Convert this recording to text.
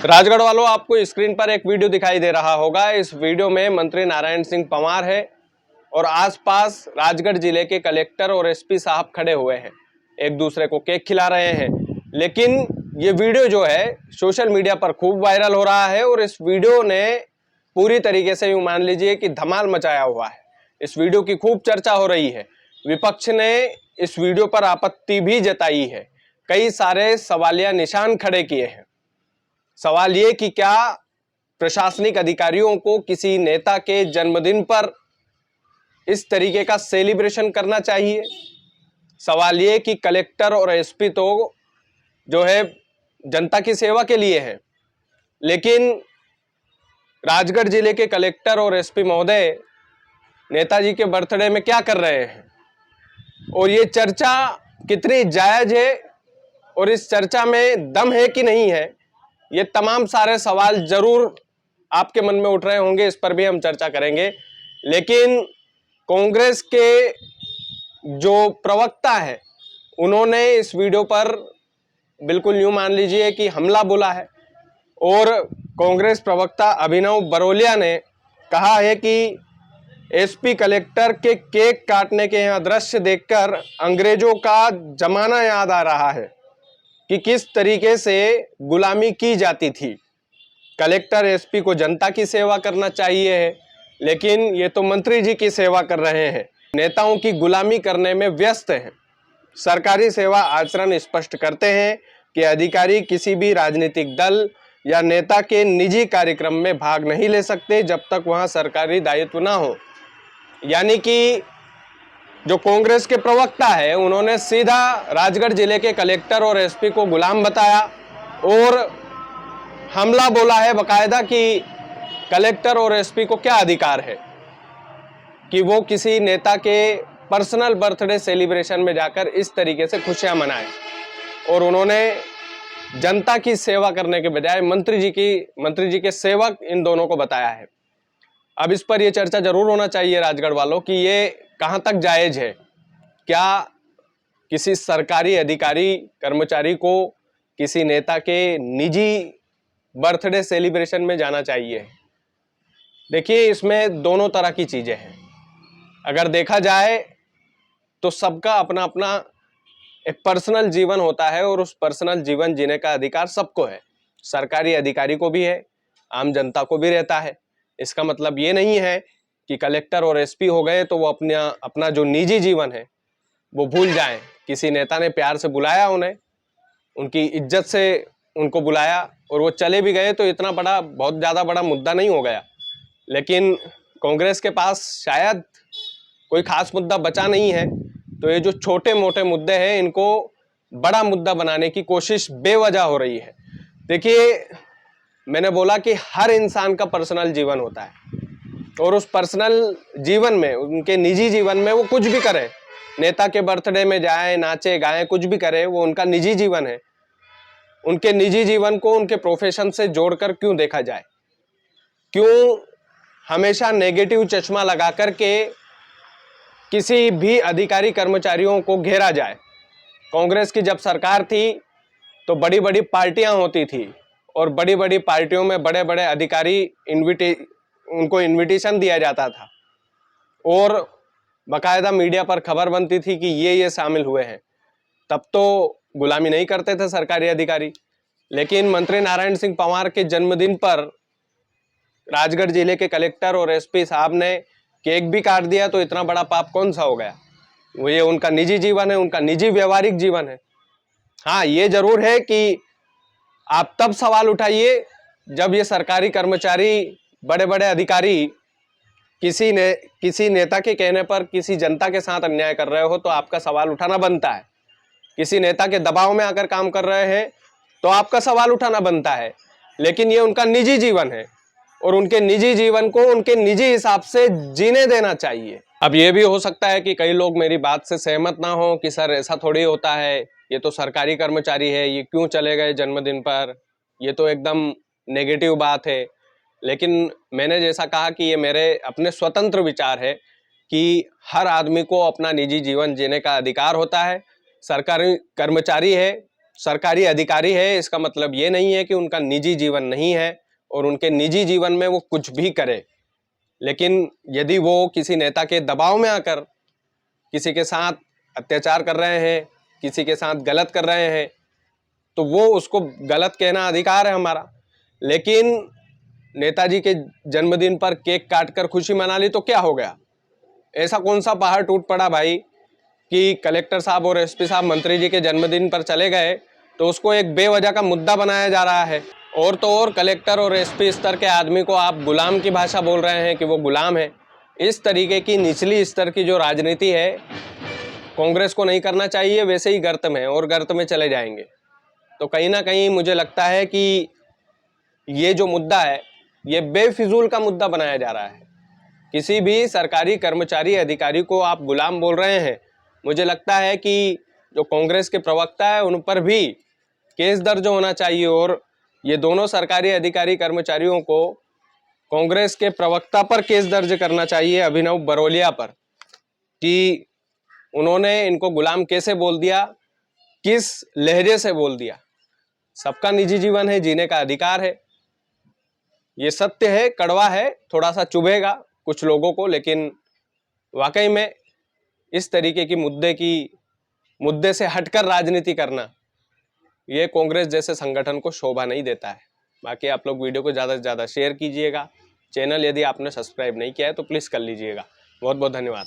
राजगढ़ वालों, आपको स्क्रीन पर एक वीडियो दिखाई दे रहा होगा। इस वीडियो में मंत्री नारायण सिंह पंवार है और आसपास राजगढ़ जिले के कलेक्टर और एसपी साहब खड़े हुए हैं, एक दूसरे को केक खिला रहे हैं। लेकिन ये वीडियो जो है सोशल मीडिया पर खूब वायरल हो रहा है और इस वीडियो ने पूरी तरीके से यूं मान लीजिए कि धमाल मचाया हुआ है। इस वीडियो की खूब चर्चा हो रही है। विपक्ष ने इस वीडियो पर आपत्ति भी जताई है, कई सारे सवालिया निशान खड़े किए हैं। सवाल ये कि क्या प्रशासनिक अधिकारियों को किसी नेता के जन्मदिन पर इस तरीके का सेलिब्रेशन करना चाहिए। सवाल ये कि कलेक्टर और एसपी तो जो है जनता की सेवा के लिए है, लेकिन राजगढ़ जिले के कलेक्टर और एसपी महोदय नेताजी के बर्थडे में क्या कर रहे हैं और ये चर्चा कितनी जायज है और इस चर्चा में दम है कि नहीं है, ये तमाम सारे सवाल जरूर आपके मन में उठ रहे होंगे। इस पर भी हम चर्चा करेंगे। लेकिन कांग्रेस के जो प्रवक्ता है उन्होंने इस वीडियो पर बिल्कुल यूं मान लीजिए कि हमला बोला है और कांग्रेस प्रवक्ता अभिनव बरोलिया ने कहा है कि एसपी कलेक्टर के केक काटने के यहाँ दृश्य देखकर अंग्रेजों का जमाना याद आ रहा है कि किस तरीके से गुलामी की जाती थी। कलेक्टर एसपी को जनता की सेवा करना चाहिए है, लेकिन ये तो मंत्री जी की सेवा कर रहे हैं, नेताओं की गुलामी करने में व्यस्त हैं। सरकारी सेवा आचरण स्पष्ट करते हैं कि अधिकारी किसी भी राजनीतिक दल या नेता के निजी कार्यक्रम में भाग नहीं ले सकते जब तक वहां सरकारी दायित्व ना हो। यानी कि जो कांग्रेस के प्रवक्ता है उन्होंने सीधा राजगढ़ जिले के कलेक्टर और एसपी को गुलाम बताया और हमला बोला है बकायदा कि कलेक्टर और एसपी को क्या अधिकार है कि वो किसी नेता के पर्सनल बर्थडे सेलिब्रेशन में जाकर इस तरीके से खुशियां मनाएं। और उन्होंने जनता की सेवा करने के बजाय मंत्री जी के सेवक इन दोनों को बताया है। अब इस पर यह चर्चा जरूर होना चाहिए राजगढ़ वालों कि ये कहां तक जायज है। क्या किसी सरकारी अधिकारी कर्मचारी को किसी नेता के निजी बर्थडे सेलिब्रेशन में जाना चाहिए? देखिए, इसमें दोनों तरह की चीजें हैं। अगर देखा जाए तो सबका अपना अपना एक पर्सनल जीवन होता है और उस पर्सनल जीवन जीने का अधिकार सबको है। सरकारी अधिकारी को भी है, आम जनता को भी रहता है। इसका मतलब ये नहीं है कि कलेक्टर और एसपी हो गए तो वो अपना जो निजी जीवन है वो भूल जाएं। किसी नेता ने प्यार से बुलाया, उन्हें उनकी इज्जत से उनको बुलाया और वो चले भी गए तो इतना बड़ा बहुत ज़्यादा बड़ा मुद्दा नहीं हो गया। लेकिन कांग्रेस के पास शायद कोई खास मुद्दा बचा नहीं है, तो ये जो छोटे मोटे मुद्दे हैं इनको बड़ा मुद्दा बनाने की कोशिश बेवजह हो रही है। देखिए, मैंने बोला कि हर इंसान का पर्सनल जीवन होता है और उस पर्सनल जीवन में, उनके निजी जीवन में वो कुछ भी करे, नेता के बर्थडे में जाए, नाचे गाए, कुछ भी करे, वो उनका निजी जीवन है। उनके निजी जीवन को उनके प्रोफेशन से जोड़कर क्यों देखा जाए? क्यों हमेशा नेगेटिव चश्मा लगा करके किसी भी अधिकारी कर्मचारियों को घेरा जाए? कांग्रेस की जब सरकार थी तो बड़ी बड़ी पार्टियां होती थी और बड़ी बड़ी पार्टियों में बड़े बड़े अधिकारी उनको इनविटेशन दिया जाता था और बकायदा मीडिया पर खबर बनती थी कि ये शामिल हुए हैं। तब तो गुलामी नहीं करते थे सरकारी अधिकारी। लेकिन मंत्री नारायण सिंह पंवार के जन्मदिन पर राजगढ़ जिले के कलेक्टर और एसपी साहब ने केक भी काट दिया, तो इतना बड़ा पाप कौन सा हो गया? वो ये उनका निजी जीवन है, उनका निजी व्यवहारिक जीवन है। हाँ, ये जरूर है कि आप तब सवाल उठाइए जब ये सरकारी कर्मचारी, बड़े बड़े अधिकारी किसी नेता के कहने पर किसी जनता के साथ अन्याय कर रहे हो तो आपका सवाल उठाना बनता है। किसी नेता के दबाव में आकर काम कर रहे हैं तो आपका सवाल उठाना बनता है। लेकिन ये उनका निजी जीवन है और उनके निजी जीवन को उनके निजी हिसाब से जीने देना चाहिए। अब ये भी हो सकता है कि कई लोग मेरी बात से सहमत ना हो कि सर ऐसा थोड़ी होता है, ये तो सरकारी कर्मचारी है, ये क्यों चले गए जन्मदिन पर, ये तो एकदम नेगेटिव बात है। लेकिन मैंने जैसा कहा कि ये मेरे अपने स्वतंत्र विचार है कि हर आदमी को अपना निजी जीवन जीने का अधिकार होता है। सरकारी कर्मचारी है, सरकारी अधिकारी है इसका मतलब ये नहीं है कि उनका निजी जीवन नहीं है और उनके निजी जीवन में वो कुछ भी करे। लेकिन यदि वो किसी नेता के दबाव में आकर किसी के साथ अत्याचार कर रहे हैं, किसी के साथ गलत कर रहे हैं, तो वो उसको गलत कहना अधिकार है हमारा। लेकिन नेताजी के जन्मदिन पर केक काटकर खुशी मना ली तो क्या हो गया? ऐसा कौन सा पहाड़ टूट पड़ा भाई कि कलेक्टर साहब और एसपी साहब मंत्री जी के जन्मदिन पर चले गए तो उसको एक बेवजह का मुद्दा बनाया जा रहा है। और तो और कलेक्टर और एसपी स्तर के आदमी को आप गुलाम की भाषा बोल रहे हैं कि वो गुलाम है। इस तरीके की निचली स्तर की जो राजनीति है कांग्रेस को नहीं करना चाहिए, वैसे ही गर्त में और गर्त में चले जाएंगे। तो कहीं ना कहीं मुझे लगता है कि ये जो मुद्दा है ये बेफिजूल का मुद्दा बनाया जा रहा है। किसी भी सरकारी कर्मचारी अधिकारी को आप गुलाम बोल रहे हैं। मुझे लगता है कि जो कांग्रेस के प्रवक्ता है उन पर भी केस दर्ज होना चाहिए और ये दोनों सरकारी अधिकारी कर्मचारियों को कांग्रेस के प्रवक्ता पर केस दर्ज करना चाहिए, अभिनव बरोलिया पर, कि उन्होंने इनको गुलाम कैसे बोल दिया, किस लहजे से बोल दिया। सबका निजी जीवन है, जीने का अधिकार है, ये सत्य है, कड़वा है, थोड़ा सा चुभेगा कुछ लोगों को, लेकिन वाकई में इस तरीके की मुद्दे से हटकर राजनीति करना ये कांग्रेस जैसे संगठन को शोभा नहीं देता है। बाकी आप लोग वीडियो को ज़्यादा से ज़्यादा शेयर कीजिएगा। चैनल यदि आपने सब्सक्राइब नहीं किया है तो प्लीज़ कर लीजिएगा। बहुत बहुत धन्यवाद।